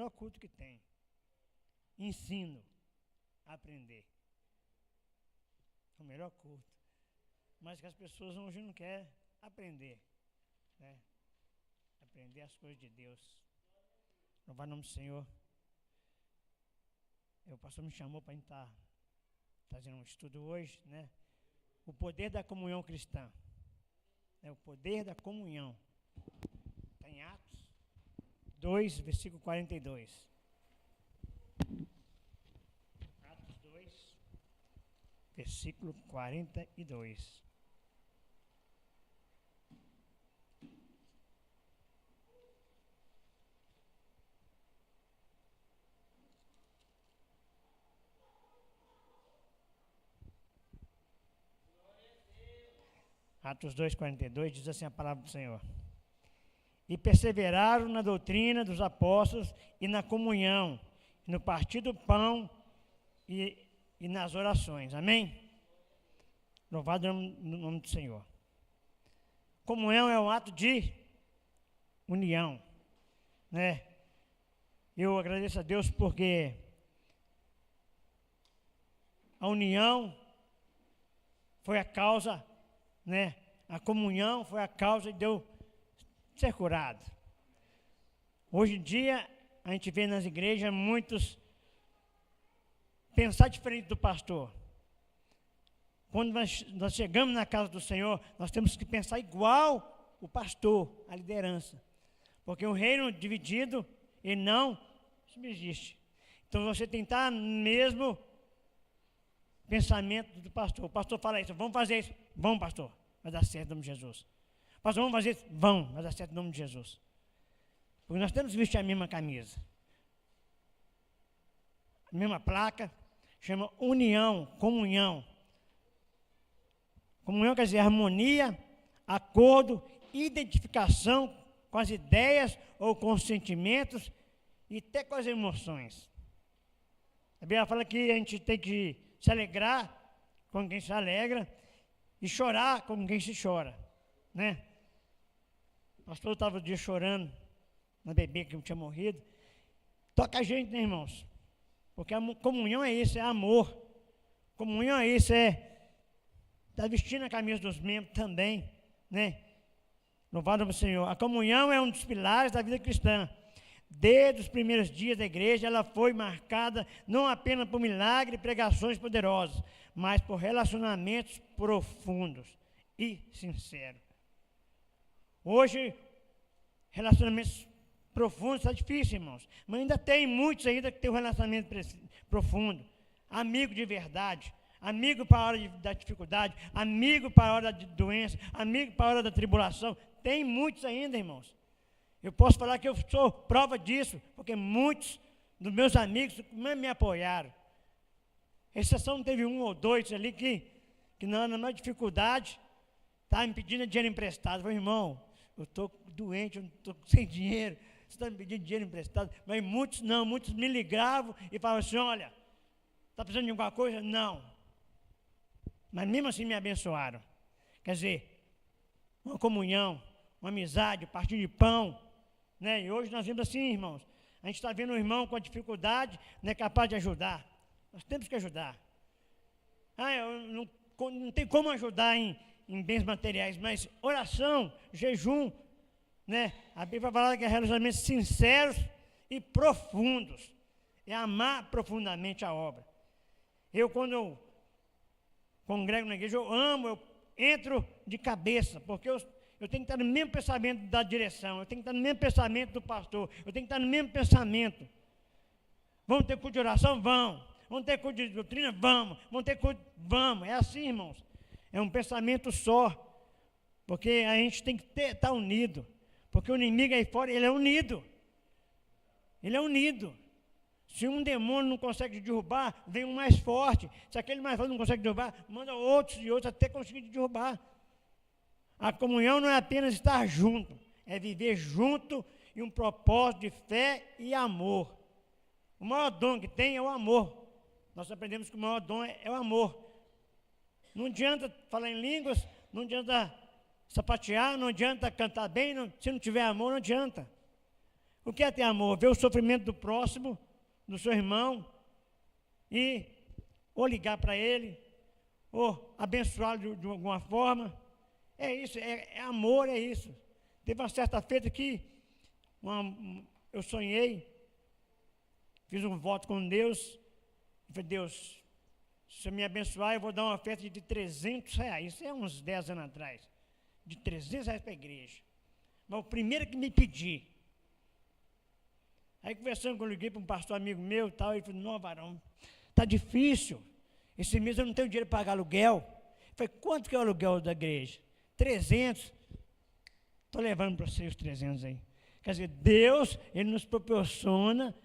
melhor culto que tem. Ensino a aprender. É o melhor culto. Mas que as pessoas hoje não querem aprender, né? Aprender as coisas de Deus. Louvar o nome do Senhor. O pastor me chamou para estar fazendo um estudo hoje, né? O poder da comunhão cristã. O poder da comunhão. Está em Atos 2, versículo 42. Atos 2, versículo 42. Atos 2, 42 diz assim a palavra do Senhor. E perseveraram na doutrina dos apóstolos e na comunhão, no partir do pão e nas orações. Amém? Louvado o nome do Senhor. Comunhão é um ato de união, né? Eu agradeço a Deus porque a união foi a causa, né? A comunhão foi a causa de eu ser curado. Hoje em dia, a gente vê nas igrejas muitos pensar diferente do pastor. Quando nós chegamos na casa do Senhor, nós temos que pensar igual o pastor, a liderança. Porque um reino dividido, ele não subsiste. Então você tem que estar no mesmo pensamento do pastor. O pastor fala isso, vamos fazer isso. Vamos, pastor, vai dar certo em nome de Jesus. Pastor, vamos fazer isso? Vamos, vai dar certo em nome de Jesus. Porque nós temos que vestir a mesma camisa. A mesma placa, chama união, comunhão. Comunhão quer dizer harmonia, acordo, identificação com as ideias ou com os sentimentos e até com as emoções. A Bíblia fala que a gente tem que se alegrar com quem se alegra e chorar com quem se chora, né? O pastor estava um dia chorando na bebê que tinha morrido. Toca a gente, né, irmãos? Porque a comunhão é isso, é amor. Comunhão é isso, é estar vestindo a camisa dos membros também, né? Louvado seja o Senhor. A comunhão é um dos pilares da vida cristã. Desde os primeiros dias da igreja, ela foi marcada não apenas por milagres e pregações poderosas, mas por relacionamentos profundos e sinceros. Hoje, relacionamentos profundos está difícil, irmãos, mas ainda tem muitos ainda que têm um relacionamento profundo, amigo de verdade, amigo para a hora da dificuldade, amigo para a hora da doença, amigo para a hora da tribulação. Tem muitos ainda, irmãos. Eu posso falar que eu sou prova disso, porque muitos dos meus amigos me apoiaram. Exceção teve um ou dois ali que na minha dificuldade estava me pedindo dinheiro emprestado. Eu falei, irmão, eu estou doente, eu estou sem dinheiro, você está me pedindo dinheiro emprestado. Mas muitos não, muitos me ligavam e falavam assim, olha, está precisando de alguma coisa? Não. Mas mesmo assim me abençoaram. Quer dizer, uma comunhão, uma amizade, partir de pão, né? E hoje nós vemos assim, irmãos, a gente está vendo um irmão com dificuldade, não é capaz de ajudar. Nós temos que ajudar. Eu não tem como ajudar em bens materiais, mas oração, jejum, né? A Bíblia fala que é relacionamentos sinceros e profundos. É amar profundamente a obra. Quando eu congrego na igreja, eu amo, eu entro de cabeça, porque eu tenho que estar no mesmo pensamento da direção, eu tenho que estar no mesmo pensamento do pastor, eu tenho que estar no mesmo pensamento. Vamos ter culto de oração? Vamos ter culto de doutrina? Vamos ter culto? Vamos. É assim, irmãos. É um pensamento só, porque a gente tem que estar unido, porque o inimigo aí fora, ele é unido. Ele é unido. Se um demônio não consegue derrubar, vem um mais forte. Se aquele mais forte não consegue derrubar, manda outros e outros até conseguir derrubar. A comunhão não é apenas estar junto, é viver junto em um propósito de fé e amor. O maior dom que tem é o amor. Nós aprendemos que o maior dom é o amor. Não adianta falar em línguas, não adianta sapatear, não adianta cantar bem, se não tiver amor, não adianta. O que é ter amor? Ver o sofrimento do próximo, do seu irmão, e ou ligar para ele, ou abençoá-lo de alguma forma. É isso, é amor, é isso. Teve uma certa feita que eu sonhei, fiz um voto com Deus, e falei, Deus, se eu me abençoar, eu vou dar uma festa de R$300, isso é uns 10 anos atrás, de R$300 para a igreja. Mas o primeiro que me pedi. Aí conversando, eu liguei para um pastor amigo meu e tal, ele falou, não, varão, está difícil, esse mês eu não tenho dinheiro para pagar aluguel. Eu falei, quanto que é o aluguel da igreja? 300. Estou levando para vocês os 300 aí. Quer dizer, Deus, Ele nos proporciona,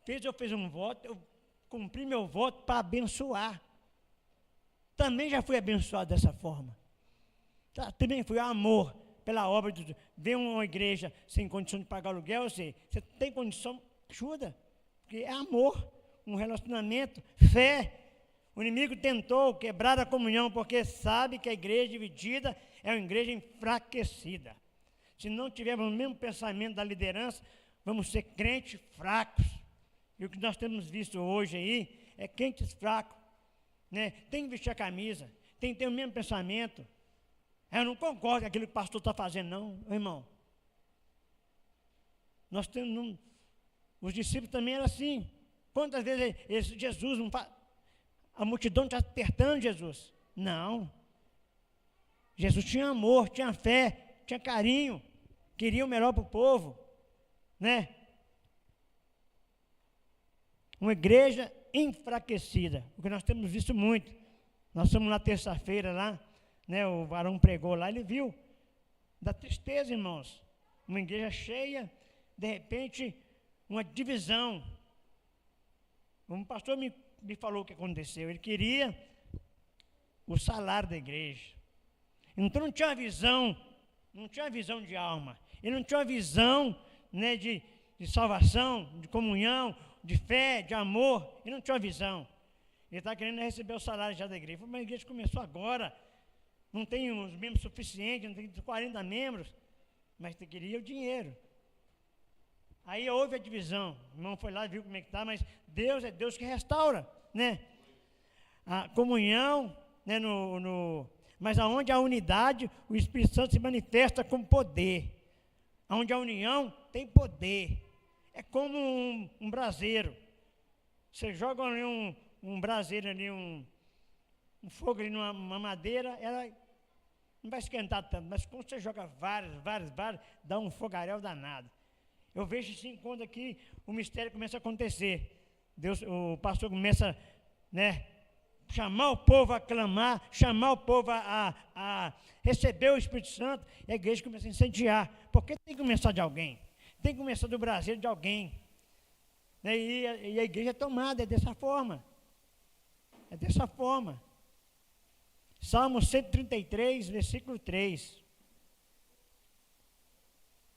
eu fiz um voto, eu cumpri meu voto para abençoar. Também já fui abençoado dessa forma. Também fui amor pela obra de Deus. Ver uma igreja sem condição de pagar aluguel, você tem condição, ajuda. Porque é amor, um relacionamento, fé. O inimigo tentou quebrar a comunhão, porque sabe que a igreja dividida é uma igreja enfraquecida. Se não tivermos o mesmo pensamento da liderança, vamos ser crentes fracos. E o que nós temos visto hoje aí é crentes fracos. Né? Tem que vestir a camisa, tem que ter o mesmo pensamento. Eu não concordo com aquilo que o pastor está fazendo, não, irmão. Nós temos, os discípulos também eram assim. Quantas vezes Jesus não faz? A multidão está apertando Jesus. Não. Jesus tinha amor, tinha fé, tinha carinho, queria o melhor para o povo, né? Uma igreja enfraquecida, o que nós temos visto muito. Nós fomos na terça-feira lá, né? O varão pregou lá, ele viu. Dá tristeza, irmãos. Uma igreja cheia, de repente, uma divisão. Um pastor me falou o que aconteceu. Ele queria o salário da igreja. Então não tinha visão, não tinha visão de alma. Ele não tinha uma visão, né, de salvação, de comunhão, de fé, de amor. Ele não tinha uma visão. Ele está querendo receber o salário já da igreja. Mas a igreja começou agora, não tem os membros suficientes, não tem 40 membros, mas queria o dinheiro. Aí houve a divisão. O irmão foi lá, viu como é que está, mas Deus é Deus que restaura, né? A comunhão, né, mas aonde há unidade, o Espírito Santo se manifesta com poder. Onde há união, tem poder. É como um braseiro. Você joga ali um braseiro ali, um fogo ali numa madeira, ela não vai esquentar tanto, mas quando você joga vários, dá um fogaréu danado. Eu vejo assim, quando aqui o mistério começa a acontecer. O pastor começa, né, chamar o povo a clamar, chamar o povo a receber o Espírito Santo, e a igreja começa a incendiar, porque tem que começar de alguém, tem que começar do Brasil de alguém, né? E a igreja é tomada, é dessa forma, Salmo 133, versículo 3,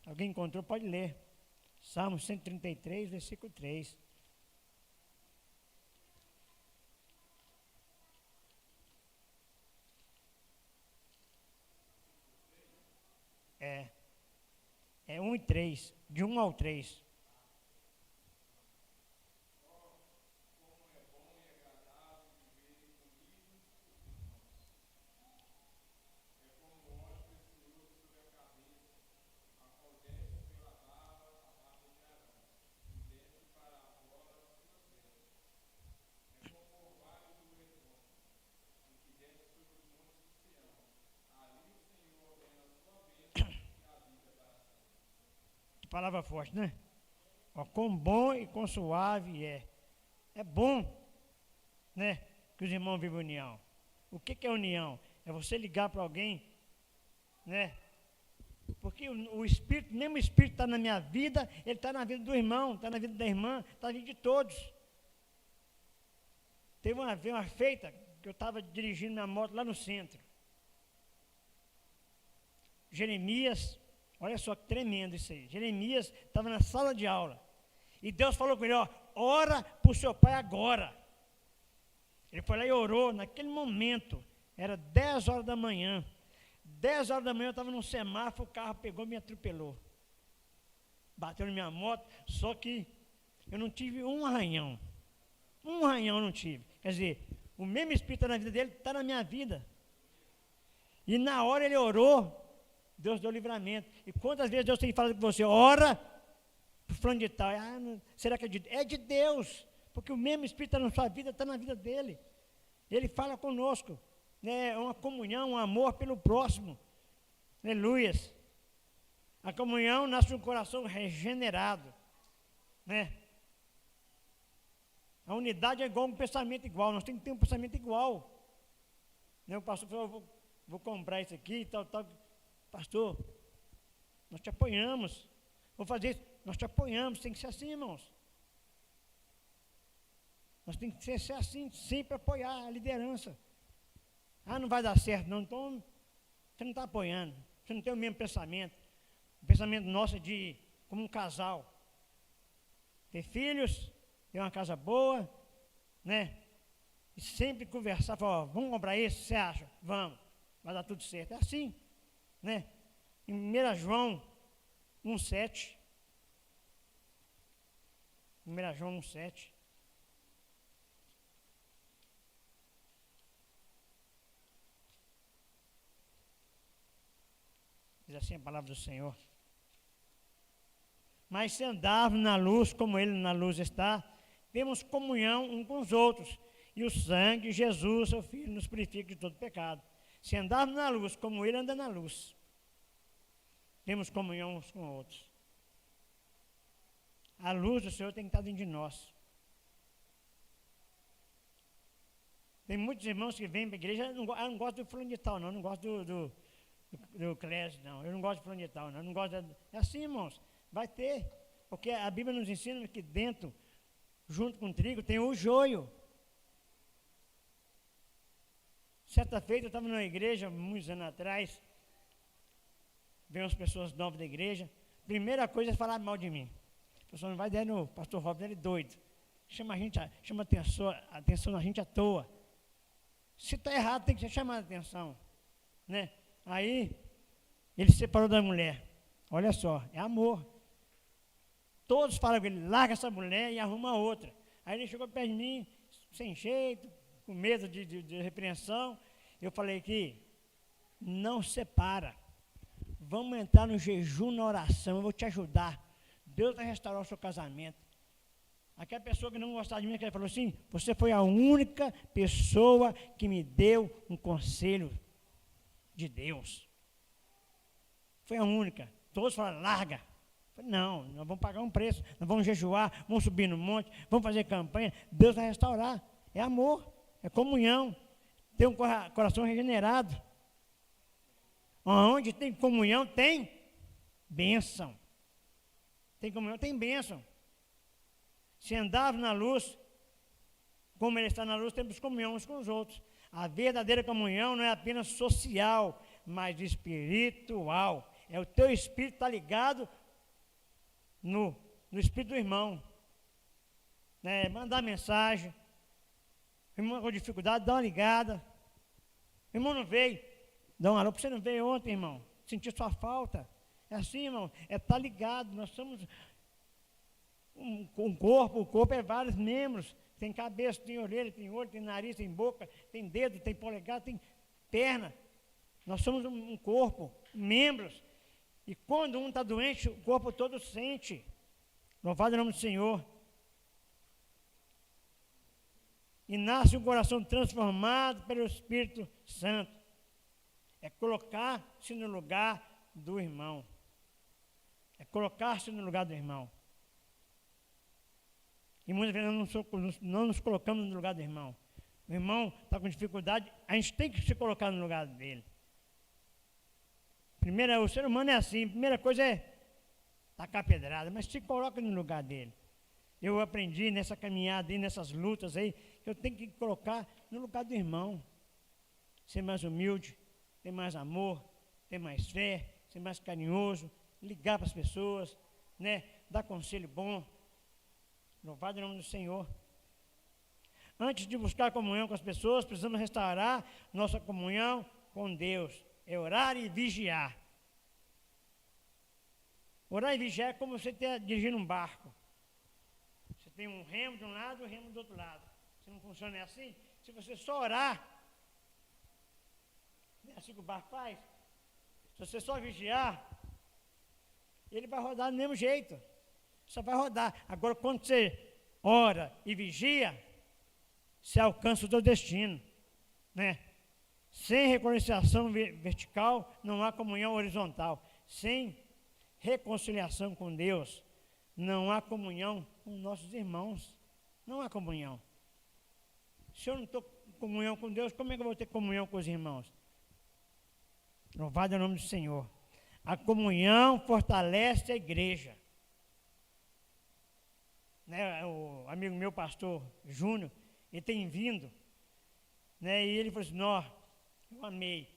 alguém encontrou, pode ler, Salmo 133, versículo 3, É 1 e 3, de 1 ao 3. Palavra forte, né? Ó, quão bom e quão suave é. É bom, né, que os irmãos vivem união. O que é união? É você ligar para alguém, né? Porque o Espírito, mesmo o Espírito está na minha vida, ele está na vida do irmão, está na vida da irmã, está na vida de todos. Teve uma vez uma feita que eu estava dirigindo minha moto lá no centro. Jeremias, olha só que tremendo isso aí. Jeremias estava na sala de aula. E Deus falou com ele, ó, ora para o seu pai agora. Ele foi lá e orou, naquele momento, era 10 horas da manhã. 10 horas da manhã eu estava num semáforo, o carro pegou e me atropelou. bateu na minha moto, só que eu não tive um arranhão. Um arranhão eu não tive. Quer dizer, o mesmo Espírito está na vida dele, está na minha vida. E na hora ele orou, Deus deu livramento. E quantas vezes Deus tem falado com você, ora para o fulano de tal. Será que é de Deus? É de Deus, porque o mesmo Espírito está na sua vida, está na vida dele. Ele fala conosco, né? É uma comunhão, um amor pelo próximo. Aleluias. A comunhão nasce de um coração regenerado, né? A unidade é igual um pensamento igual, nós temos que ter um pensamento igual. Né? O pastor falou, vou comprar isso aqui, tal. Pastor, nós te apoiamos. Vou fazer isso, nós te apoiamos, tem que ser assim, irmãos. Nós temos que ser assim, sempre apoiar a liderança. Não vai dar certo, não, então você não está apoiando, você não tem o mesmo pensamento. O pensamento nosso é de, como um casal, ter filhos, ter uma casa boa, né? E sempre conversar, falar, vamos comprar isso, você acha? Vamos, vai dar tudo certo. É assim, né? Em 1 João 1,7. 1 João 1,7. Diz assim a palavra do Senhor. Mas se andarmos na luz, como Ele na luz está, temos comunhão uns com os outros, e o sangue de Jesus, seu Filho, nos purifica de todo pecado. Se andarmos na luz, como Ele anda na luz, temos comunhão uns com os outros. A luz do Senhor tem que estar dentro de nós. Tem muitos irmãos que vêm para a igreja, eu não gosto do fulano de tal, não, eu não gosto do Clésio, não, eu não gosto de fulano de tal, não, eu não gosto é assim, irmãos, vai ter, porque a Bíblia nos ensina que dentro, junto com o trigo, tem o joio. Certa feita, eu estava numa igreja, muitos anos atrás, veio umas pessoas novas da igreja, primeira coisa é falar mal de mim. A pessoa não vai dar no pastor Robson, ele é doido. Chama a atenção da gente à toa. Se está errado, tem que ser chamado a atenção. Né? Aí, ele se separou da mulher. Olha só, é amor. Todos falam com ele, larga essa mulher e arruma outra. Aí ele chegou perto de mim, sem jeito, com medo de repreensão. Eu falei que não separa. Vamos entrar no jejum, na oração, eu vou te ajudar. Deus vai restaurar o seu casamento. Aquela pessoa que não gostava de mim, que falou assim, você foi a única pessoa que me deu um conselho de Deus. Foi a única. Todos falaram, larga. Eu falei, não, nós vamos pagar um preço, nós vamos jejuar, vamos subir no monte, vamos fazer campanha, Deus vai restaurar. É amor, é comunhão, ter um coração regenerado. Onde tem comunhão, tem bênção. Tem comunhão, tem bênção. Se andarmos na luz, como Ele está na luz, temos comunhão uns com os outros. A verdadeira comunhão não é apenas social, mas espiritual. É o teu espírito está ligado no espírito do irmão. Né? Mandar mensagem. O irmão com dificuldade, dá uma ligada. O irmão não veio, dá um alô. Você não veio ontem, irmão? Senti sua falta. É assim, irmão, é estar ligado. Nós somos um corpo, o corpo é vários membros. Tem cabeça, tem orelha, tem olho, tem nariz, tem boca, tem dedo, tem polegar, tem perna. Nós somos um corpo, membros. E quando um está doente, o corpo todo sente. Louvado o nome do Senhor. E nasce um coração transformado pelo Espírito Santo. É colocar-se no lugar do irmão. É colocar-se no lugar do irmão. E muitas vezes não nos colocamos no lugar do irmão. O irmão está com dificuldade, a gente tem que se colocar no lugar dele. Primeiro, o ser humano é assim, a primeira coisa é tacar pedrada, mas se coloca no lugar dele. Eu aprendi nessa caminhada aí, nessas lutas aí, que eu tenho que colocar no lugar do irmão. Ser mais humilde, ter mais amor, ter mais fé, ser mais carinhoso, ligar para as pessoas, né? Dar conselho bom. Louvado o nome do Senhor. Antes de buscar comunhão com as pessoas, precisamos restaurar nossa comunhão com Deus. É orar e vigiar. Orar e vigiar é como você está dirigindo um barco. Você tem um remo de um lado e um remo do outro lado. Se não funciona assim, se você só orar, é assim que o barco faz. Se você só vigiar, ele vai rodar do mesmo jeito. Só vai rodar. Agora, quando você ora e vigia, você alcança o seu destino, né? Sem reconciliação vertical, não há comunhão horizontal. Sem reconciliação com Deus, não há comunhão com nossos irmãos. Não há comunhão. Se eu não estou em comunhão com Deus, como é que eu vou ter comunhão com os irmãos? Louvado é o nome do Senhor. A comunhão fortalece a igreja. Né, o amigo meu, pastor Júnior, ele tem vindo, né, e ele falou assim, eu amei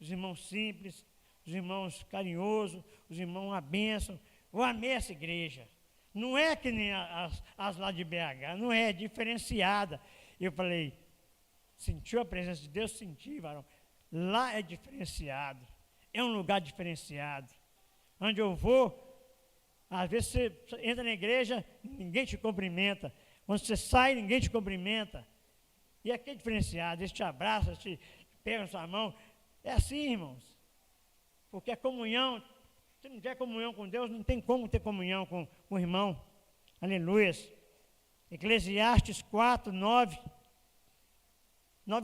os irmãos simples, os irmãos carinhosos, os irmãos uma bênção, eu amei essa igreja. Não é que nem as lá de BH, não é, diferenciada. Eu falei, sentiu a presença de Deus? Senti, varão. Lá é diferenciado, é um lugar diferenciado. Onde eu vou, às vezes você entra na igreja, ninguém te cumprimenta. Quando você sai, ninguém te cumprimenta. E aqui é diferenciado, eles te abraçam, te pegam na sua mão. É assim, irmãos. Porque a comunhão, se não tiver comunhão com Deus, não tem como ter comunhão com o irmão. Aleluia. Eclesiastes 4, 9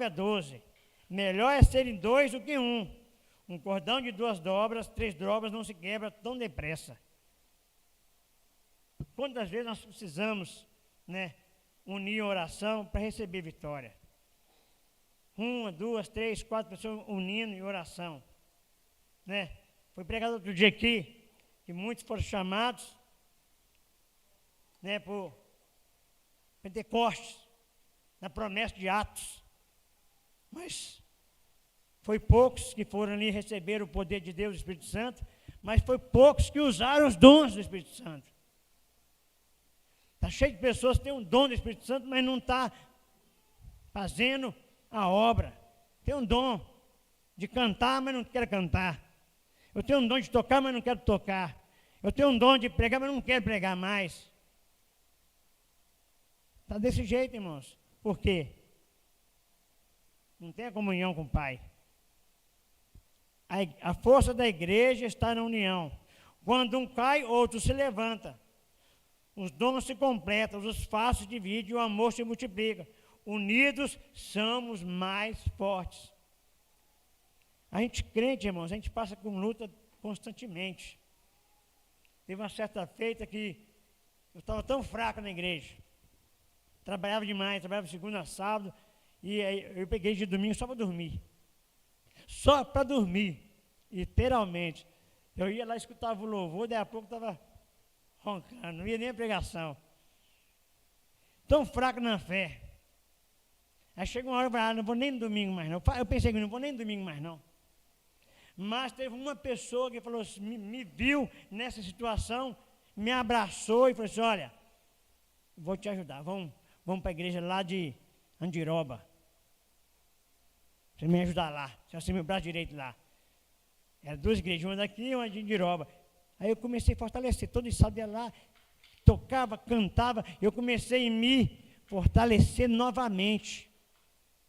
a 12. Melhor é serem dois do que um. Um cordão de 2 dobras, 3 dobras não se quebra tão depressa. Quantas vezes nós precisamos, né, unir a oração para receber vitória? 1, 2, 3, 4 pessoas unindo em oração. Né? Foi pregado outro dia aqui, que muitos foram chamados, né, por Pentecostes, na promessa de Atos. Mas foi poucos que foram ali receber o poder de Deus, o Espírito Santo, mas foi poucos que usaram os dons do Espírito Santo. Está cheio de pessoas que têm um dom do Espírito Santo, mas não está fazendo a obra. Tem um dom de cantar, mas não quer cantar. Eu tenho um dom de tocar, mas não quero tocar. Eu tenho um dom de pregar, mas não quero pregar mais. Está desse jeito, irmãos. Por quê? Não tem a comunhão com o Pai. A força da igreja está na união. Quando um cai, outro se levanta. Os dons se completam, os faces dividem e o amor se multiplica. Unidos somos mais fortes. A gente crente, irmãos, a gente passa com luta constantemente. Teve uma certa feita que eu estava tão fraco na igreja. Trabalhava demais, trabalhava de segunda a sábado. E aí eu peguei de domingo só para dormir. Só para dormir, literalmente. Eu ia lá, escutava o louvor, daí a pouco estava roncando, não ia nem a pregação. Tão fraco na fé. Aí chegou uma hora e falei, não vou nem no domingo mais não. Eu pensei que não vou nem no domingo mais não. Mas teve uma pessoa que falou assim, me viu nessa situação, me abraçou e falou assim, olha, vou te ajudar, vamos para a igreja lá de Andiroba. Você me ajudar lá, você meu braço direito lá. Eram 2 igrejas, uma daqui e uma de Andiroba. Aí eu comecei a fortalecer, todo sábado ia lá, tocava, cantava, eu comecei a me fortalecer novamente.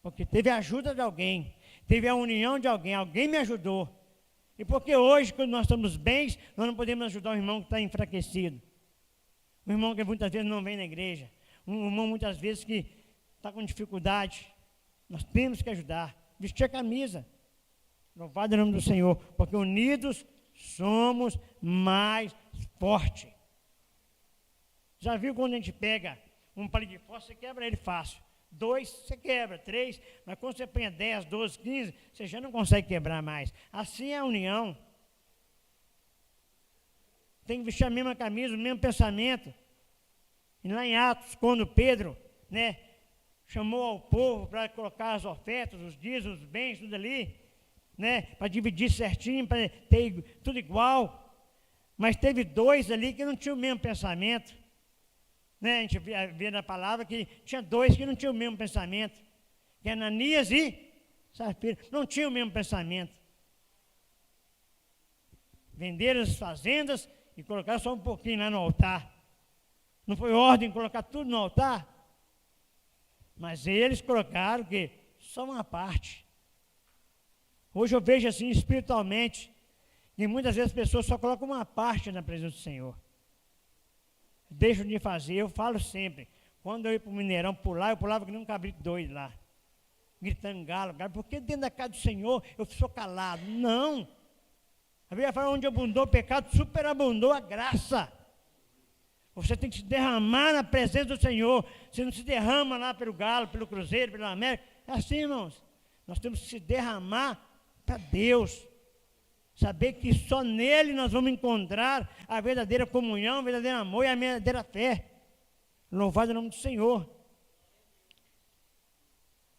Porque teve a ajuda de alguém, teve a união de alguém me ajudou. E porque hoje, quando nós estamos bem, nós não podemos ajudar o irmão que está enfraquecido. O irmão que muitas vezes não vem na igreja. Um irmão muitas vezes que está com dificuldade. Nós temos que ajudar. Vestir a camisa. Louvado é o nome do Senhor. Porque unidos somos mais fortes. Já viu quando a gente pega um palito de fósforo, você quebra ele fácil. 2, você quebra, 3, mas quando você põe 10, 12, 15, você já não consegue quebrar mais. Assim é a união. Tem que vestir a mesma camisa, o mesmo pensamento. E lá em Atos, quando Pedro, né, chamou ao povo para colocar as ofertas, os dízimos, os bens, tudo ali, né, para dividir certinho, para ter tudo igual. Mas teve 2 ali que não tinham o mesmo pensamento. Né, a gente vê na palavra que tinha 2 que não tinham o mesmo pensamento, que Ananias e Safira não tinham o mesmo pensamento. Venderam as fazendas e colocaram só um pouquinho lá no altar. Não foi ordem colocar tudo no altar? Mas eles colocaram que só uma parte. Hoje eu vejo assim espiritualmente, que muitas vezes as pessoas só colocam uma parte na presença do Senhor. Deixam de fazer, eu falo sempre, quando eu ia para o Mineirão pular, eu pulava que nem um cabrito doido lá, gritando galo, porque dentro da casa do Senhor eu sou calado. Não! A Bíblia fala, onde abundou o pecado, superabundou a graça. Você tem que se derramar na presença do Senhor. Você não se derrama lá pelo Galo, pelo Cruzeiro, pelo América. É assim, irmãos. Nós temos que se derramar para Deus. Saber que só nele nós vamos encontrar a verdadeira comunhão, o verdadeiro amor e a verdadeira fé. Louvado o nome do Senhor.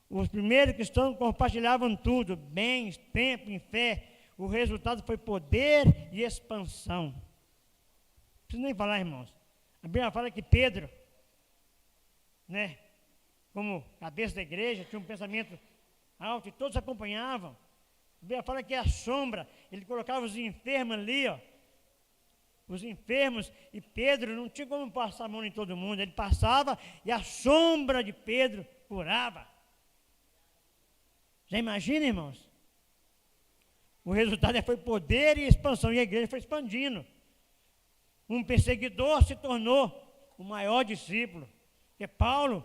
Os primeiros cristãos compartilhavam tudo, bens, tempo e fé. O resultado foi poder e expansão. Não preciso nem falar, irmãos. A Bíblia fala que Pedro, né, como cabeça da igreja, tinha um pensamento alto e todos acompanhavam. A Bíblia fala que a sombra, ele colocava os enfermos ali, ó, os enfermos, e Pedro não tinha como passar a mão em todo mundo, ele passava e a sombra de Pedro curava. Já imagina, irmãos? O resultado foi poder e expansão, e a igreja foi expandindo. Um perseguidor se tornou o maior discípulo, que é Paulo.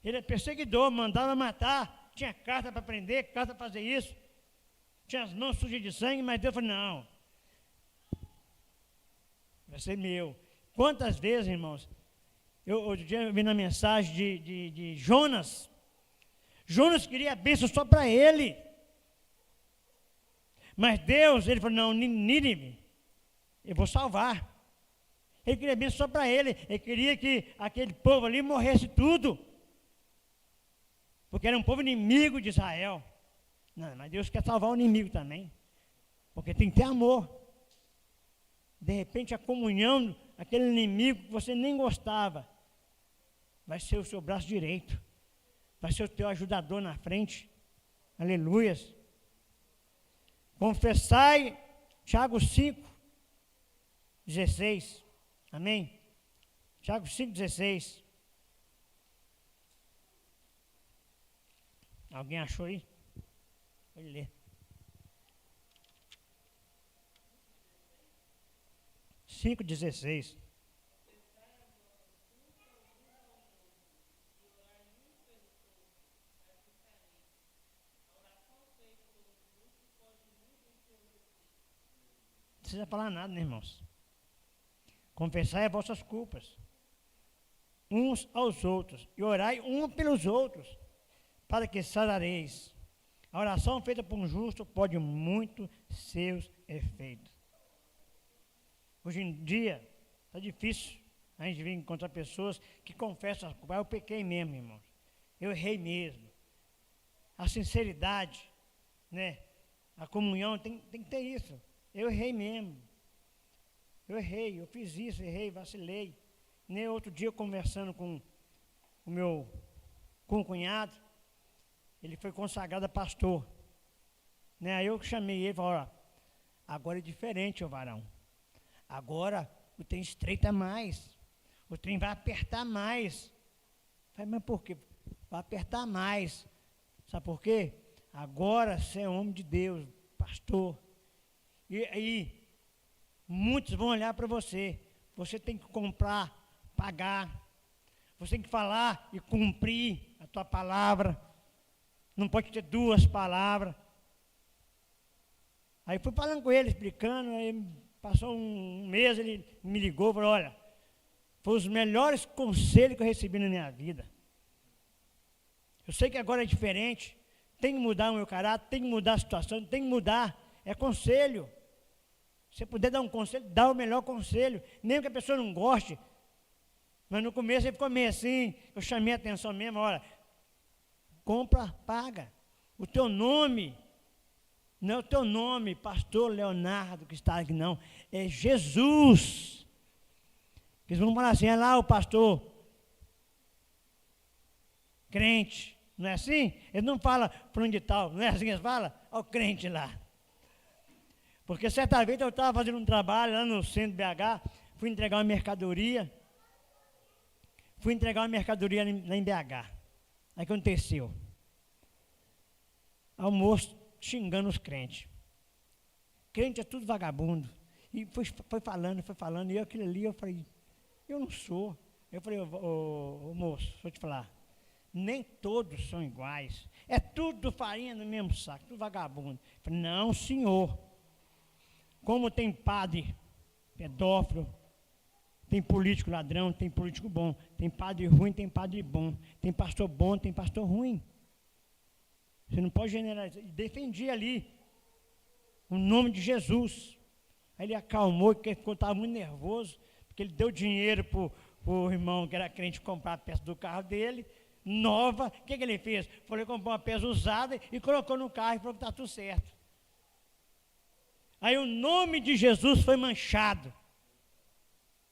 Ele é perseguidor, mandava matar, tinha carta para prender, carta para fazer isso, tinha as mãos sujas de sangue, mas Deus falou, não, vai ser meu. Quantas vezes, irmãos, outro dia eu vi na mensagem de Jonas. Jonas queria a bênção só para ele, mas Deus, ele falou, não, Nínive, eu vou salvar. Ele queria bênção só para ele. Ele queria que aquele povo ali morresse tudo, porque era um povo inimigo de Israel. Não, mas Deus quer salvar o inimigo também, porque tem que ter amor. De repente a comunhão, aquele inimigo que você nem gostava, vai ser o seu braço direito, vai ser o teu ajudador na frente. Aleluias. Confessai, Tiago 5:16, amém? Tiago 5:16. Alguém achou aí? Pode ler. 5:16. Não precisa falar nada, né, irmãos? Confessai as vossas culpas uns aos outros e orai uns pelos outros, para que sarareis. A oração feita por um justo pode muito seus efeitos. Hoje em dia, está difícil a gente vir encontrar pessoas que confessam as culpas. Eu pequei mesmo, irmãos. Eu errei mesmo. A sinceridade, né? A comunhão tem que ter isso. Eu errei mesmo. Eu errei, eu fiz isso, errei, vacilei. Nem outro dia, conversando com o cunhado, ele foi consagrado a pastor. Né? Aí eu chamei ele e falei, olha, agora é diferente, ô varão. Agora o trem estreita mais, o trem vai apertar mais. Eu falei, mas por quê? Vai apertar mais. Sabe por quê? Agora você é homem de Deus, pastor. E aí, muitos vão olhar para você. Você tem que comprar, pagar. Você tem que falar e cumprir a tua palavra. Não pode ter duas palavras. Aí fui falando com ele, explicando. Aí passou um mês, ele me ligou e falou, olha, foi os melhores conselhos que eu recebi na minha vida. Eu sei que agora é diferente. Tem que mudar o meu caráter, tem que mudar a situação, tem que mudar. É conselho. Se puder dar um conselho, dá o melhor conselho. Nem que a pessoa não goste. Mas no começo ele ficou meio assim. Eu chamei a atenção mesmo, olha, compra, paga. O teu nome, não é o teu nome, pastor Leonardo, que está aqui, não. É Jesus. Eles vão falar assim, é lá o pastor crente. Não é assim? Eles não falam para onde tal, não é assim que eles falam? Olha o crente lá. Porque certa vez eu estava fazendo um trabalho lá no centro de BH, fui entregar uma mercadoria lá em BH. Aí aconteceu. Aí o moço xingando os crentes. Crente é tudo vagabundo. E foi falando, e eu aquilo ali, eu falei, eu não sou. Eu falei, ô moço, deixa eu te falar, nem todos são iguais. É tudo farinha no mesmo saco, tudo vagabundo. Eu falei, não, senhor. Como tem padre pedófilo, tem político ladrão, tem político bom, tem padre ruim, tem padre bom, tem pastor bom, tem pastor ruim. Você não pode generalizar. E defendi ali o nome de Jesus. Aí ele acalmou, porque estava muito nervoso, porque ele deu dinheiro para o irmão que era crente comprar a peça do carro dele, nova. O que ele fez? Foi comprar uma peça usada e colocou no carro e falou que está tudo certo. Aí o nome de Jesus foi manchado.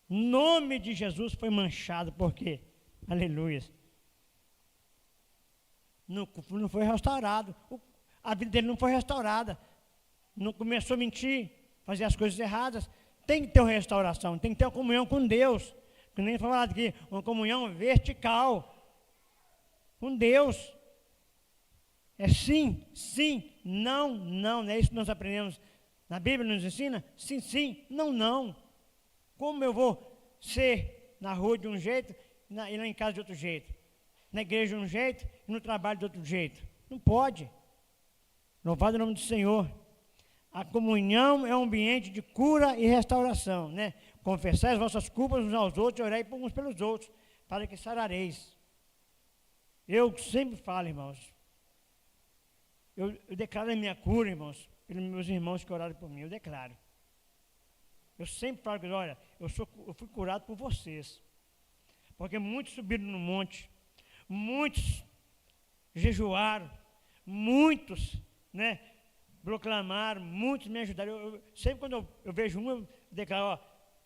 O nome de Jesus foi manchado, por quê? Aleluia. Não foi restaurado. A vida dele não foi restaurada. Não começou a mentir, fazer as coisas erradas. Tem que ter uma restauração, tem que ter uma comunhão com Deus. Que nem foi falado aqui, uma comunhão vertical com Deus. É sim, sim, não, não. Não é isso que nós aprendemos na Bíblia, nos ensina? Sim, sim, não, não. Como eu vou ser na rua de um jeito e lá em casa de outro jeito? Na igreja de um jeito e no trabalho de outro jeito? Não pode. Louvado o nome do Senhor. A comunhão é um ambiente de cura e restauração, né? Confessai as vossas culpas uns aos outros e orai uns pelos outros, para que sarareis. Eu sempre falo, irmãos, eu declaro a minha cura, irmãos, pelos meus irmãos que oraram por mim, eu declaro. Eu sempre falo que, olha, eu fui curado por vocês. Porque muitos subiram no monte, muitos jejuaram, muitos, né, proclamaram, muitos me ajudaram. Sempre quando eu vejo um, eu declaro, ó,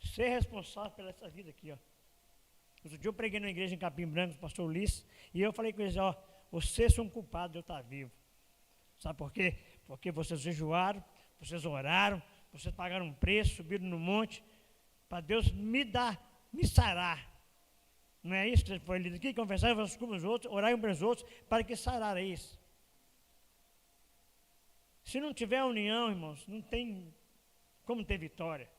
ser responsável pela essa vida aqui, ó. Outro dia eu preguei na igreja em Capim Branco, o pastor Ulisses, e eu falei com eles, ó, vocês são culpados de eu estar vivo. Sabe por quê? Porque vocês jejuaram, vocês oraram, vocês pagaram um preço, subiram no monte, para Deus me sarar. Não é isso que foi lido aqui? Confessar vossas culpas aos outros, orar uns pelos outros, para que sarareis. Se não tiver união, irmãos, não tem como ter vitória.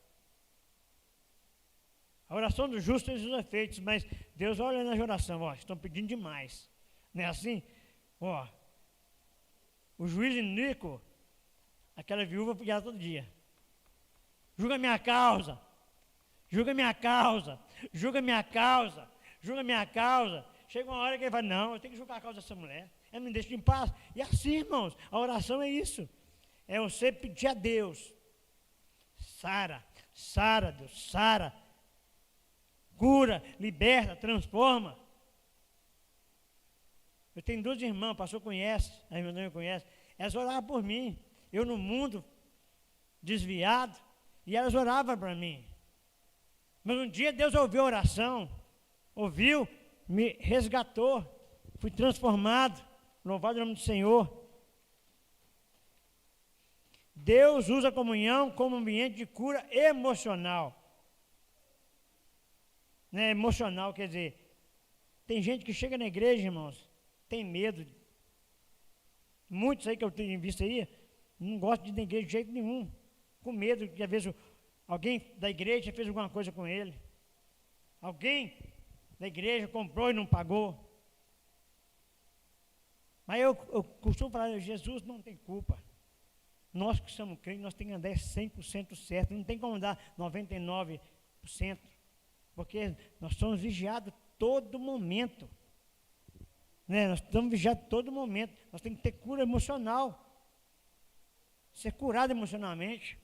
A oração do justo tem seus efeitos, mas Deus olha na oração, ó, estão pedindo demais. Não é assim? Ó, o juiz iníquo, aquela viúva pedia todo dia. Julga minha causa, julga minha causa, julga minha causa, julga minha causa. Chega uma hora que ele fala, não, eu tenho que julgar a causa dessa mulher. Ela me deixa em paz. E assim, irmãos, a oração é isso. É você pedir a Deus. Sara, sara, Deus, sara. Cura, liberta, transforma. Eu tenho duas irmãs, o pastor conhece, a irmã também conhece. Elas oravam por mim. Eu no mundo, desviado, e elas oravam para mim. Mas um dia Deus ouviu a oração, ouviu, me resgatou, fui transformado. Louvado o nome do Senhor. Deus usa a comunhão como ambiente de cura emocional. Né? Emocional, quer dizer, tem gente que chega na igreja, irmãos, tem medo. Muitos aí que eu tenho visto aí, não gostam de ir na igreja de jeito nenhum. Com medo que às vezes alguém da igreja fez alguma coisa com ele. Alguém da igreja comprou e não pagou. Mas eu costumo falar, Jesus não tem culpa. Nós que somos crentes, nós temos que andar 100% certo. Não tem como andar 99%. Porque nós somos vigiados todo momento. Né? Nós estamos vigiados todo momento. Nós temos que ter cura emocional. Ser curado emocionalmente.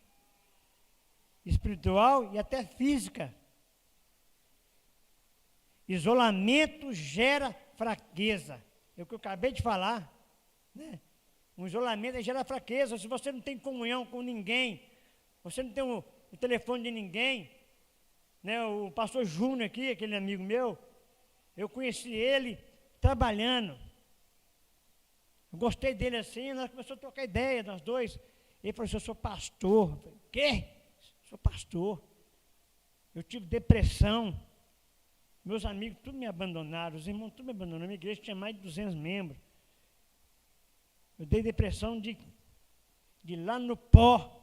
Espiritual e até física. Isolamento gera fraqueza. É o que eu acabei de falar. Né? Um isolamento gera fraqueza. Se você não tem comunhão com ninguém, você não tem o telefone de ninguém, né? O pastor Júnior aqui, aquele amigo meu, eu conheci ele trabalhando. Eu gostei dele assim, nós começamos a trocar ideia, nós dois. Ele falou assim, eu sou pastor. quê? Sou pastor. Eu tive depressão. Meus amigos tudo me abandonaram, os irmãos tudo me abandonaram. Minha igreja tinha mais de 200 membros. Eu dei depressão de lá no pó.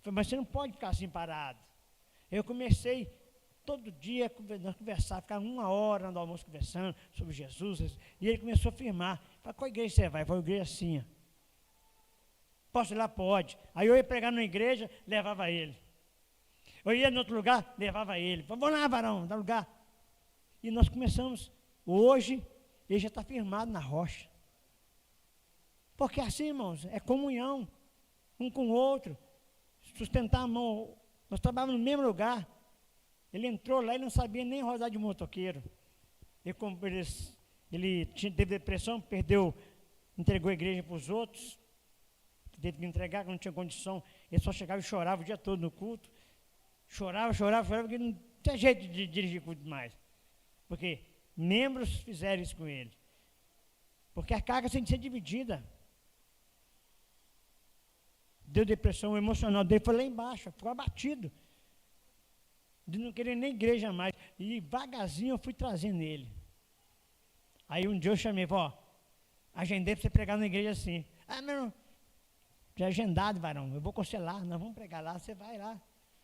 Falei, mas você não pode ficar assim parado. Eu comecei todo dia a conversar, ficava 1 hora no almoço conversando sobre Jesus. E ele começou a afirmar. Falei, qual igreja você vai? Foi uma igreja assim. Ó. Posso ir lá? Pode. Aí eu ia pregar numa igreja, levava ele. Eu ia em outro lugar, levava ele. Falei, vamos lá, varão, dá lugar. E nós começamos. Hoje, ele já está firmado na rocha. Porque assim, irmãos, é comunhão, um com o outro, sustentar a mão. Nós trabalhávamos no mesmo lugar. Ele entrou lá e não sabia nem rodar de motoqueiro. Ele teve depressão, entregou a igreja para os outros, teve que entregar, que não tinha condição. Ele só chegava e chorava o dia todo no culto. Chorava, porque não tinha jeito de dirigir culto mais. Porque membros fizeram isso com ele. Porque a carga tem que ser dividida. Deu depressão, o emocional dele foi lá embaixo, ficou abatido. De não querer nem igreja mais. E devagarzinho eu fui trazendo ele. Aí um dia eu chamei, agendei para você pregar na igreja assim. Meu irmão, já é agendado, varão, eu vou com você lá, nós vamos pregar lá, você vai lá.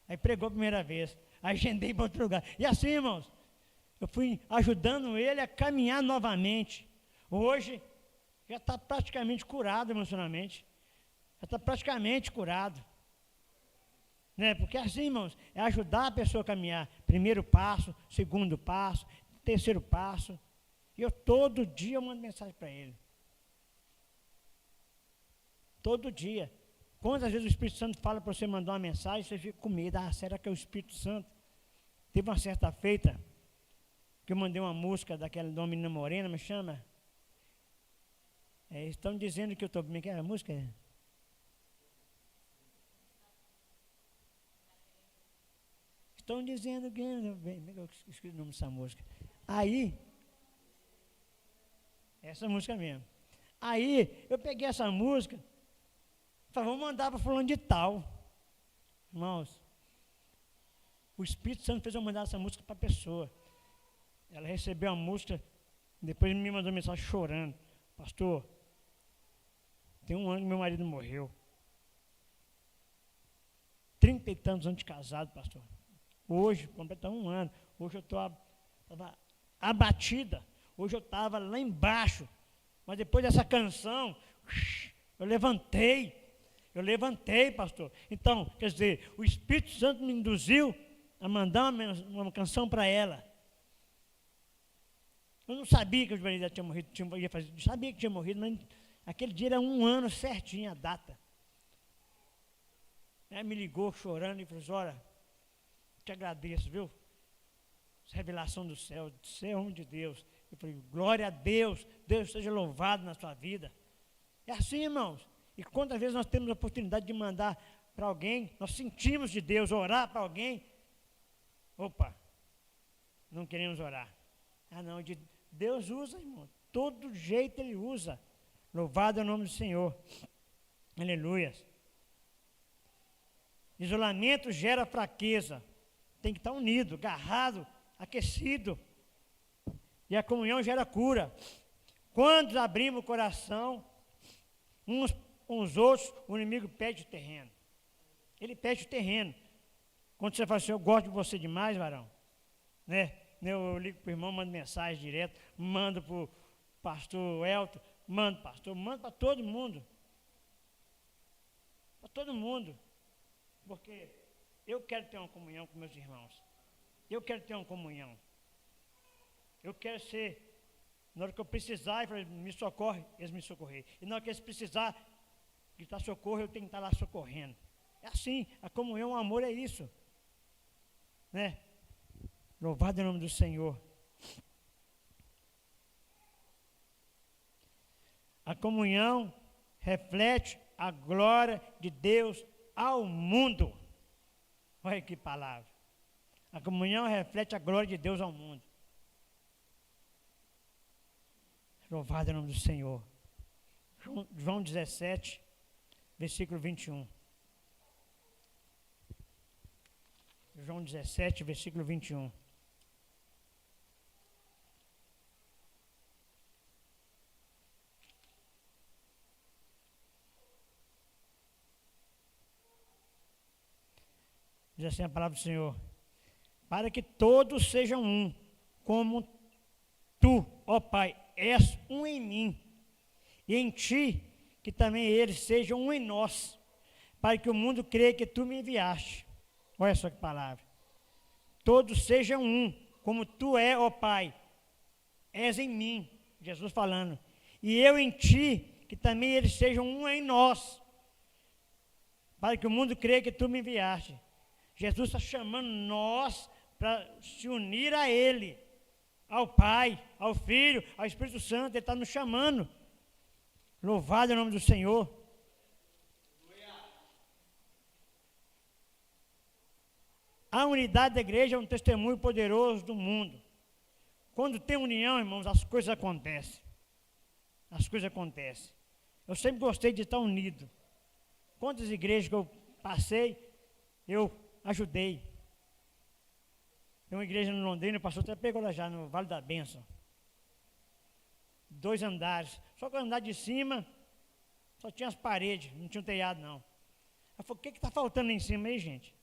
Aí pregou a primeira vez, agendei para outro lugar. E assim, irmãos, eu fui ajudando ele a caminhar novamente. Hoje, já está praticamente curado emocionalmente. Já está praticamente curado. Né? Porque assim, irmãos, é ajudar a pessoa a caminhar. Primeiro passo, segundo passo, terceiro passo. E eu todo dia eu mando mensagem para ele. Todo dia. Quantas vezes o Espírito Santo fala para você mandar uma mensagem, você fica com medo. Será que é o Espírito Santo? Teve uma certa feita que eu mandei uma música daquela da menina morena, me chama. Estão dizendo que eu estou... Como é que é a música? Estão dizendo que... Eu esqueci o nome dessa música. Aí... Essa música mesmo. Aí, eu peguei essa música... Falei, vamos mandar para fulano de tal. Irmãos, o Espírito Santo fez eu mandar essa música para a pessoa. Ela recebeu a música, depois me mandou mensagem chorando. Pastor, tem 1 ano que meu marido morreu. 30 e tantos anos de casado, pastor. Hoje, completando 1 ano. Hoje eu estava abatida. Hoje eu estava lá embaixo. Mas depois dessa canção, eu levantei, pastor. Então, quer dizer, o Espírito Santo me induziu a mandar uma canção para ela. Eu não sabia que o marido tinha morrido, sabia que tinha morrido, mas aquele dia era 1 ano certinho a data. Ela me ligou chorando e falou assim, olha, te agradeço, viu? Essa revelação do céu, de ser homem de Deus. Eu falei, glória a Deus, Deus seja louvado na sua vida. É assim, irmãos. E quantas vezes nós temos a oportunidade de mandar para alguém, nós sentimos de Deus, orar para alguém. Opa, não queremos orar. Não, Deus usa, irmão. Todo jeito Ele usa. Louvado é o nome do Senhor. Aleluia. Isolamento gera fraqueza. Tem que estar unido, agarrado, aquecido. E a comunhão gera cura. Quando abrimos o coração, uns com os outros, o inimigo pede o terreno. Ele pede o terreno. Quando você fala assim, eu gosto de você demais, varão, né? Eu ligo para o irmão, mando mensagem direto, mando para o pastor Elton, mando para todo mundo. Para todo mundo. Porque eu quero ter uma comunhão com meus irmãos. Eu quero ter uma comunhão. Eu quero ser, na hora que eu precisar, me socorre, eles me socorrer. E na hora que eles precisar, gritar socorro, eu tenho que estar lá socorrendo. É assim, a comunhão, o amor é isso. Né? Louvado é o nome do Senhor. A comunhão reflete a glória de Deus ao mundo. Olha que palavra. A comunhão reflete a glória de Deus ao mundo. Louvado é o nome do Senhor. João 17, versículo 21. João 17, versículo 21. Diz assim a palavra do Senhor: para que todos sejam um, como tu, ó Pai, és um em mim, e em ti, que também eles sejam um em nós, para que o mundo creia que tu me enviaste. Olha só que palavra. Todos sejam um, como tu é, ó Pai, és em mim, Jesus falando, e eu em ti, que também eles sejam um em nós, para que o mundo creia que tu me enviaste. Jesus está chamando nós para se unir a Ele, ao Pai, ao Filho, ao Espírito Santo. Ele está nos chamando. Louvado é o nome do Senhor. A unidade da igreja é um testemunho poderoso do mundo. Quando tem união, irmãos, as coisas acontecem. As coisas acontecem. Eu sempre gostei de estar unido. Quantas igrejas que eu passei, eu ajudei. Tem uma igreja no Londrina, o pastor até pegou lá já, no Vale da Bênção. 2 andares. Só que o andar de cima, só tinha as paredes, não tinha um telhado, não. Eu falei, o que está faltando em cima aí, gente?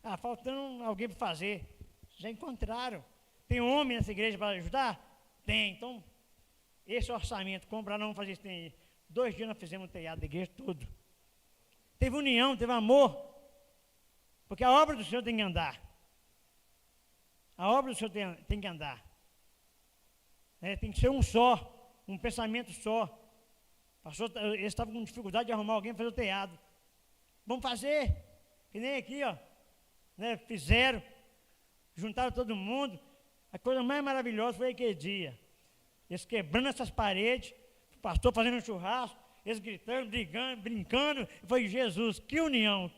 Ah, faltando alguém para fazer. Já encontraram. Tem homem nessa igreja para ajudar? Tem. Então, esse orçamento, comprar, não vamos fazer isso. Tem 2 dias nós fizemos o telhado da igreja todo. Teve união, teve amor. Porque a obra do Senhor tem que andar. A obra do Senhor tem que andar. Tem que ser um só, um pensamento só. Pastor, eles estavam com dificuldade de arrumar alguém para fazer o telhado. Vamos fazer. Que nem aqui, ó. Fizeram. Juntaram todo mundo. A coisa mais maravilhosa foi aquele dia. Eles quebrando essas paredes, o pastor fazendo um churrasco, eles gritando, brigando, brincando. Eu falei, Jesus, que união,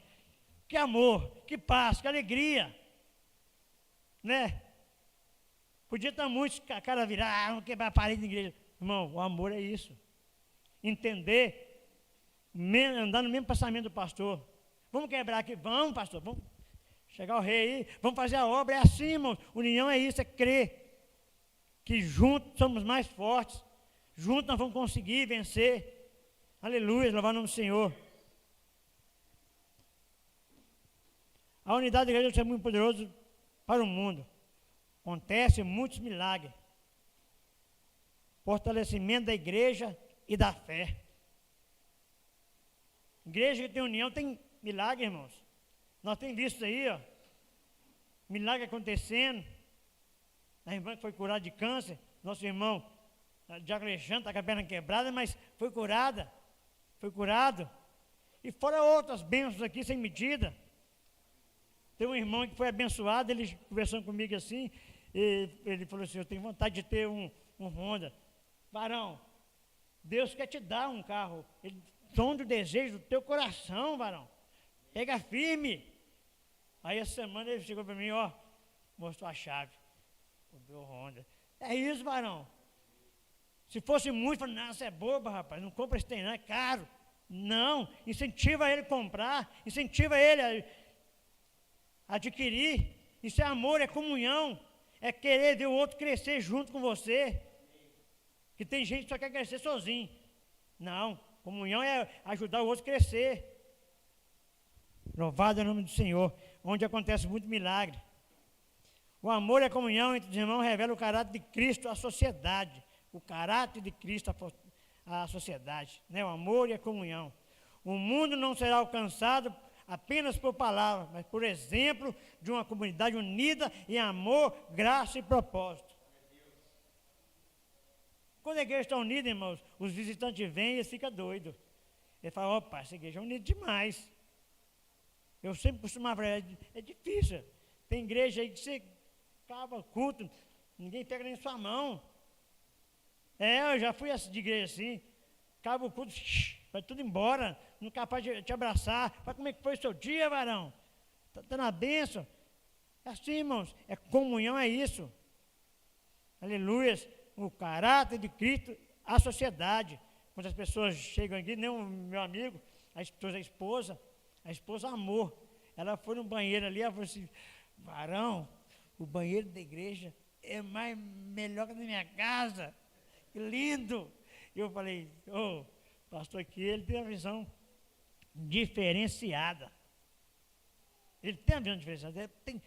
que amor, que paz, que alegria. Podia estar muitos com a cara virada, vamos quebrar a parede da igreja. Irmão, o amor é isso. Entender, andar no mesmo pensamento do pastor. Vamos quebrar aqui, vamos, pastor, vamos chegar ao rei aí, vamos fazer a obra, é assim, irmão. União é isso, é crer que juntos somos mais fortes, juntos nós vamos conseguir vencer. Aleluia, louvar o nome do Senhor. A unidade da igreja é muito poderosa para o mundo. Acontece muitos milagres. Fortalecimento da igreja e da fé. Igreja que tem união tem milagre, irmãos. Nós temos visto isso aí, ó. Milagre acontecendo. A irmã que foi curada de câncer, nosso irmão Diaco Alexandre está com a perna quebrada, mas foi curada. Foi curado. E fora outras bênçãos aqui sem medida. Tem um irmão que foi abençoado, ele conversando comigo assim, e ele falou assim, eu tenho vontade de ter um Honda. Varão, Deus quer te dar um carro. Ele sonda o desejo do teu coração, varão. Pega firme. Aí essa semana ele chegou para mim, ó, mostrou a chave. Comprou o Honda. É isso, varão. Se fosse muito, falei, não, você é boba, rapaz, não compra esse trem, não, é caro. Não, incentiva ele a comprar, incentiva ele a adquirir. Isso é amor, é comunhão, é querer ver o outro crescer junto com você. Que tem gente que só quer crescer sozinho. Não, comunhão é ajudar o outro a crescer. Louvado é o nome do Senhor, onde acontece muito milagre. O amor e a comunhão entre os irmãos revela o caráter de Cristo à sociedade. O caráter de Cristo à sociedade, o amor e a comunhão. O mundo não será alcançado apenas por palavras, mas por exemplo de uma comunidade unida em amor, graça e propósito. Quando a igreja está unida, irmãos, os visitantes vêm e eles ficam doidos. Eles falam, opa, essa igreja é unida demais. Eu sempre costumava falar, é difícil. Tem igreja aí que você acaba culto, ninguém pega nem sua mão. Eu já fui de igreja assim, acaba o culto, vai tudo embora, não é capaz de te abraçar. Fala, como é que foi o seu dia, varão? Está na bênção? É assim, irmãos, comunhão é isso. Aleluia, o caráter de Cristo à sociedade. Quando as pessoas chegam aqui, nem o meu amigo, a esposa amor. Ela foi no banheiro ali, ela falou assim, varão, o banheiro da igreja é melhor que na minha casa. Que lindo! Eu falei, pastor aqui, ele tem uma visão diferenciada. Ele tem uma visão diferenciada. Tem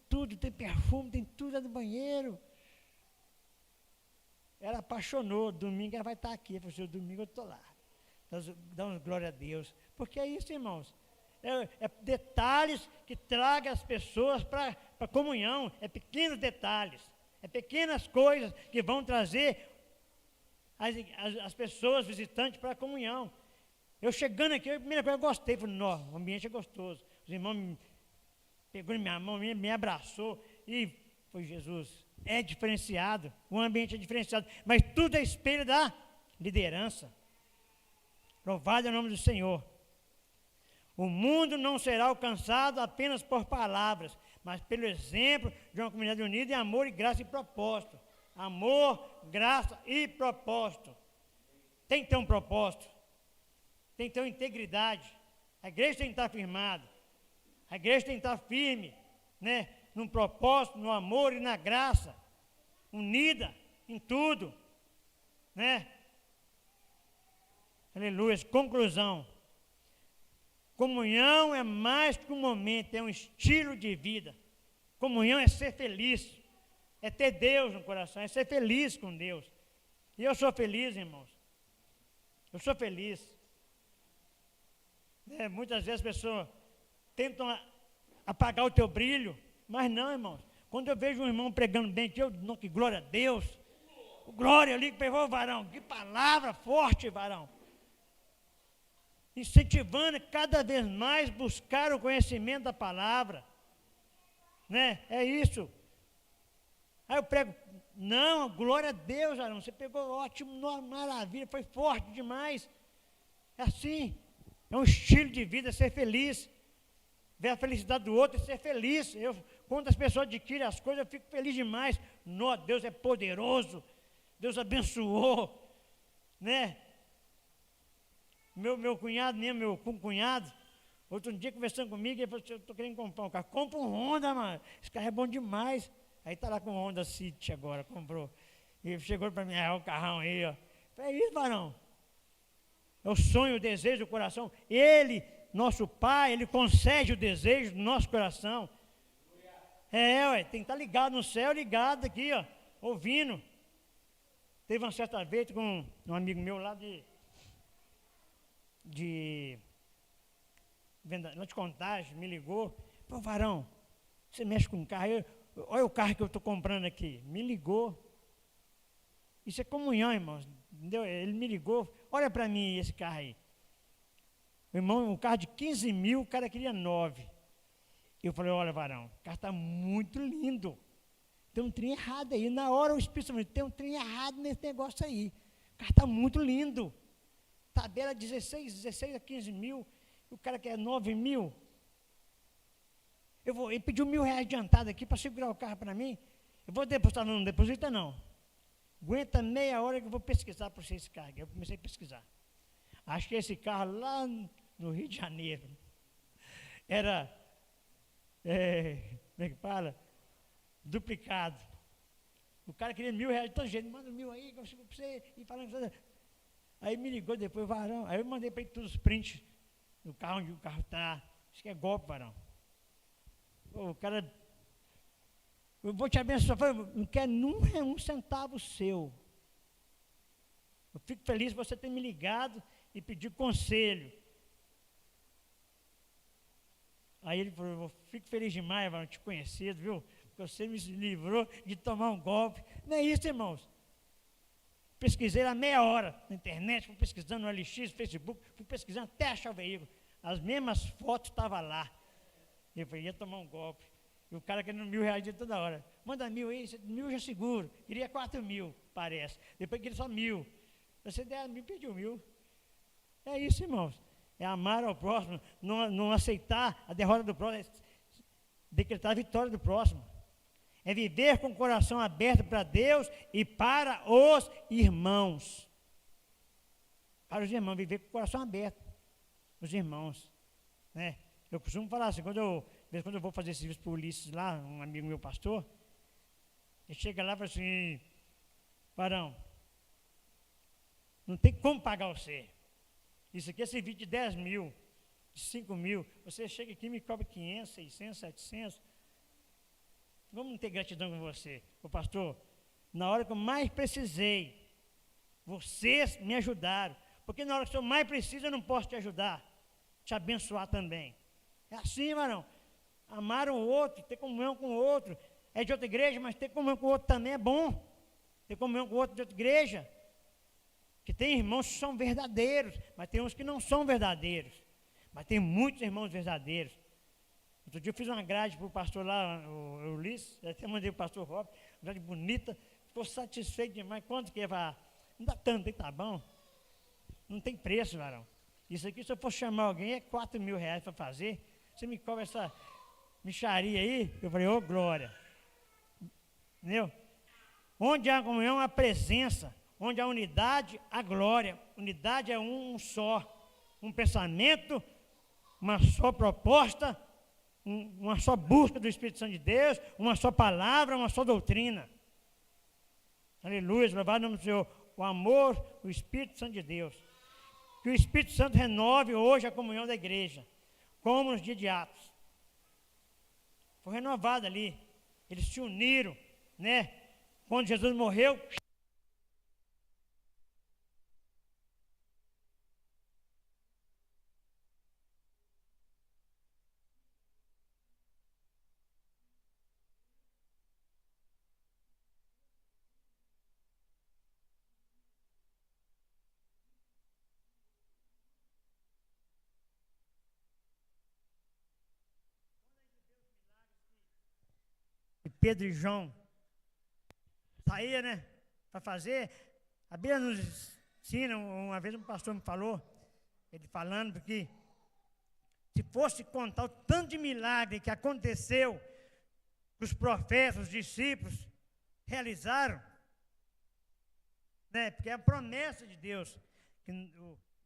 tudo, tem perfume, tem tudo lá no banheiro. Ela apaixonou, domingo ela vai estar aqui. Eu falei assim, domingo eu estou lá. Damos glória a Deus. Porque é isso, irmãos. É detalhes que tragam as pessoas para a comunhão. É pequenos detalhes. É pequenas coisas que vão trazer as pessoas visitantes para a comunhão. Eu chegando aqui, a primeira coisa eu gostei. Falei, não, o ambiente é gostoso. Os irmãos pegou em minha mão, me abraçou. E foi Jesus. É diferenciado. O ambiente é diferenciado. Mas tudo é espelho da liderança. Louvado é o nome do Senhor. O mundo não será alcançado apenas por palavras, mas pelo exemplo de uma comunidade unida em amor e graça e propósito. Amor, graça e propósito. Tem que ter um propósito. Tem que ter uma integridade. A igreja tem que estar firmada. A igreja tem que estar firme, né? Num propósito, no amor e na graça. Unida em tudo, né? Aleluia. Conclusão. Comunhão é mais que um momento, é um estilo de vida. Comunhão é ser feliz, é ter Deus no coração, é ser feliz com Deus. E eu sou feliz, irmãos. Eu sou feliz. Muitas vezes as pessoas tentam apagar o teu brilho, mas não, irmãos. Quando eu vejo um irmão pregando bem, que glória a Deus. Glória ali, pegou o varão. Que palavra forte, varão. Incentivando cada vez mais buscar o conhecimento da palavra, né? É isso. Aí eu prego, não, glória a Deus, Arão, você pegou ótimo, maravilha, foi forte demais. É assim, é um estilo de vida, ser feliz, ver a felicidade do outro e ser feliz. Quando as pessoas adquirem as coisas, eu fico feliz demais. Deus é poderoso, Deus abençoou, né? Meu cunhado mesmo, meu cunhado, outro dia conversando comigo, ele falou assim, eu estou querendo comprar um carro. Compra um Honda, mano, esse carro é bom demais. Aí está lá com o Honda City agora, comprou. E chegou para mim, o carrão aí, ó. É isso, varão. É o sonho, o desejo do coração. Ele, nosso Pai, Ele concede o desejo do nosso coração. Tem que estar ligado no céu, ligado aqui, ó, ouvindo. Teve uma certa vez com um amigo meu lá lá de Contagem, me ligou, pô, varão, você mexe com carro, olha o carro que eu estou comprando aqui, me ligou, isso é comunhão, irmãos, entendeu? Ele me ligou, olha para mim esse carro aí, irmão, um carro de 15 mil, o cara queria 9, eu falei, olha varão, o carro está muito lindo, tem um trem errado aí, na hora o Espírito Santo, tem um trem errado nesse negócio aí, o carro está muito lindo, tabela 16 a 15 mil, o cara quer 9 mil. Ele pediu R$1.000 adiantado aqui para segurar o carro para mim. Eu vou depositar, não deposita não. Aguenta meia hora que eu vou pesquisar para você esse carro. Eu comecei a pesquisar. Acho que esse carro lá no Rio de Janeiro era, como é que fala? Duplicado. O cara queria R$1.000 de todo jeito, manda 1.000 aí, que eu chego para você, e falando. Aí me ligou depois, varão. Aí eu mandei para ele todos os prints do carro, onde o carro está. Acho que é golpe, varão. Pô, o cara, eu vou te abençoar. Não quer um centavo seu. Eu fico feliz por você ter me ligado e pedir conselho. Aí ele falou, eu fico feliz demais, varão, te conhecer, viu? Porque você me livrou de tomar um golpe. Não é isso, irmãos. Pesquisei lá meia hora na internet, fui pesquisando no LX, no Facebook, fui pesquisando até achar o veículo. As mesmas fotos estavam lá. Eu falei, ia tomar um golpe. E o cara querendo R$1.000 de toda hora. Manda 1.000 aí, 1.000 já seguro. Queria 4.000, parece. Depois queria só 1.000. Você der 1.000, pediu 1.000. É isso, irmãos. É amar ao próximo, não aceitar a derrota do próximo, é decretar a vitória do próximo. É viver com o coração aberto para Deus e para os irmãos. Para os irmãos, viver com o coração aberto. Os irmãos. Né? Eu costumo falar assim, quando eu Mas quando eu vou fazer serviço para o Ulisses lá, um amigo meu pastor, ele chega lá e fala assim, varão, não tem como pagar você. Isso aqui é serviço de 10 mil, de 5 mil. Você chega aqui e me cobra 500, 600, 700. Vamos não ter gratidão com você. Ô pastor, na hora que eu mais precisei, vocês me ajudaram. Porque na hora que eu mais preciso, eu não posso te ajudar, te abençoar também. É assim, varão. Amar o outro, ter comunhão com o outro. É de outra igreja, mas ter comunhão com o outro também é bom. Ter comunhão com o outro de outra igreja. Que tem irmãos que são verdadeiros, mas tem uns que não são verdadeiros. Mas tem muitos irmãos verdadeiros. Outro dia eu fiz uma grade para o pastor lá, o Ulisses, até mandei para o pastor Rob, uma grade bonita, ficou satisfeito demais. Quanto que ia falar? Não dá tanto, tá bom? Não tem preço, varão. Isso aqui, se eu for chamar alguém, é 4 mil reais para fazer. Você me cobra essa mixaria aí? Eu falei, ô glória. Entendeu? Onde há comunhão, há presença. Onde há unidade, há glória. Unidade é um só. Um pensamento, uma só proposta, uma só busca do Espírito Santo de Deus, uma só palavra, uma só doutrina. Aleluia, louvado o nome do Senhor. O amor, o Espírito Santo de Deus. Que o Espírito Santo renove hoje a comunhão da igreja, como nos dias de Atos. Foi renovado ali. Eles se uniram, né? Quando Jesus morreu, Pedro e João saía, né, para fazer. A Bíblia nos ensina, uma vez um pastor me falou, ele falando, porque se fosse contar o tanto de milagre que aconteceu, que os profetas, os discípulos realizaram, né, porque é a promessa de Deus, que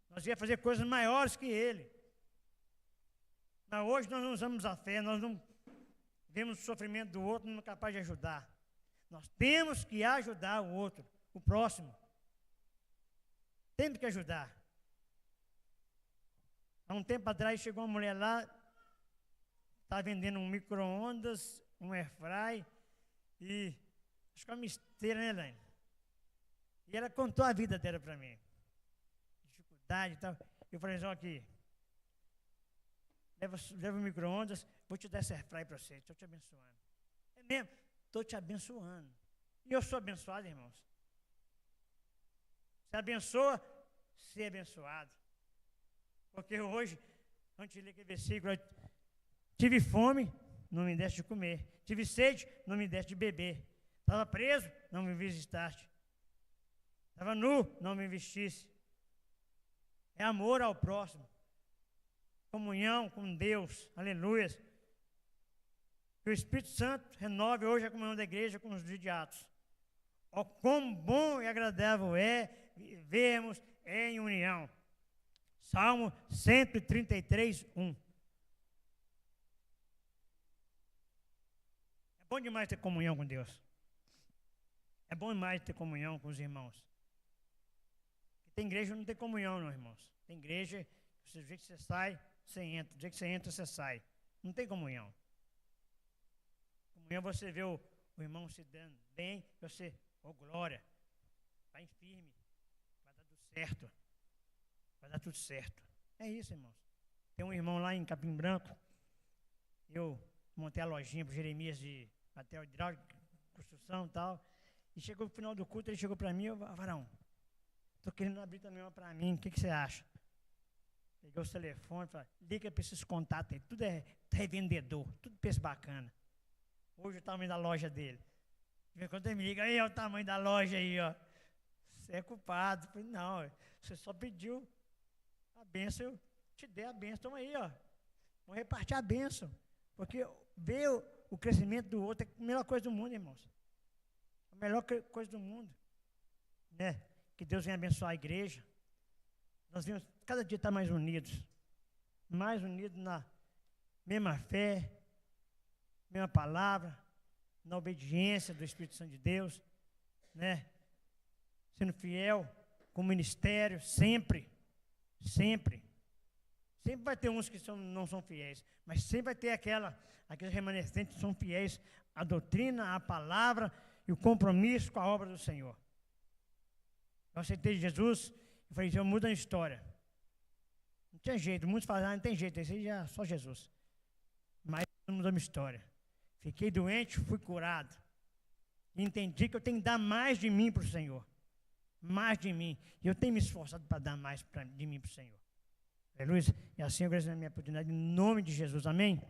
nós ia fazer coisas maiores que ele. Mas hoje nós não usamos a fé, nós não vemos o sofrimento do outro, não somos capazes de ajudar. Nós temos que ajudar o outro, o próximo. Temos que ajudar. Há um tempo atrás chegou uma mulher lá, estava vendendo um micro-ondas, um airfry e acho que é uma misteira, né, Elaine? E ela contou a vida dela para mim. Dificuldade e tal. Eu falei, ó, aqui, leva o micro-ondas, vou te dar esse airfry para você, estou te abençoando. É mesmo, estou te abençoando. E eu sou abençoado, irmãos. Se abençoa, ser abençoado. Porque hoje, antes de ler aquele versículo, tive fome, não me deste de comer. Tive sede, não me deste de beber. Estava preso, não me visitaste. Estava nu, não me vestisse. É amor ao próximo. Comunhão com Deus, aleluia. Que o Espírito Santo renove hoje a comunhão da igreja com os dias de Atos. Ó, quão bom e agradável é vivermos em união. Salmo 133, 1. É bom demais ter comunhão com Deus. É bom demais ter comunhão com os irmãos. Tem igreja que não tem comunhão, não, irmãos. Tem igreja que o dia que você sai, você entra. O dia que você entra, você sai. Não tem comunhão. Comunhão você vê o irmão se dando bem, você, glória, vai firme, vai dar tudo certo. Vai dar tudo certo. É isso, irmãos. Tem um irmão lá em Capim Branco, eu montei a lojinha para Jeremias de material hidráulico, construção e tal, e chegou no final do culto, ele chegou para mim, varão, estou querendo abrir também uma para mim, o que você acha? Peguei os telefones, falei, liga para esses contatos aí, tudo é revendedor, tudo preço bacana. Hoje o tamanho da loja dele. Quando ele me liga, aí, olha o tamanho da loja aí, ó. Você é culpado. Eu falei, não, você só pediu a bênção, eu te dei a bênção. Toma aí, ó. Vamos repartir a bênção. Porque ver o crescimento do outro é a melhor coisa do mundo, irmãos. A melhor coisa do mundo. Né? Que Deus venha abençoar a igreja. Nós vamos cada dia estar mais unidos. Mais unidos na mesma fé, mesma palavra, na obediência do Espírito Santo de Deus, né? Sendo fiel com o ministério, sempre, sempre. Sempre vai ter uns que não são fiéis, mas sempre vai ter aqueles remanescentes que são fiéis à doutrina, à palavra e o compromisso com a obra do Senhor. Eu aceitei Jesus e falei, Senhor, muda a história. Não tinha jeito, muitos falaram, não tem jeito, esse aí já é só Jesus. Mas mudou a minha história. Fiquei doente, fui curado. Entendi que eu tenho que dar mais de mim para o Senhor. Mais de mim. E eu tenho me esforçado para dar mais de mim para o Senhor. Aleluia. E assim eu agradeço a minha oportunidade em nome de Jesus. Amém?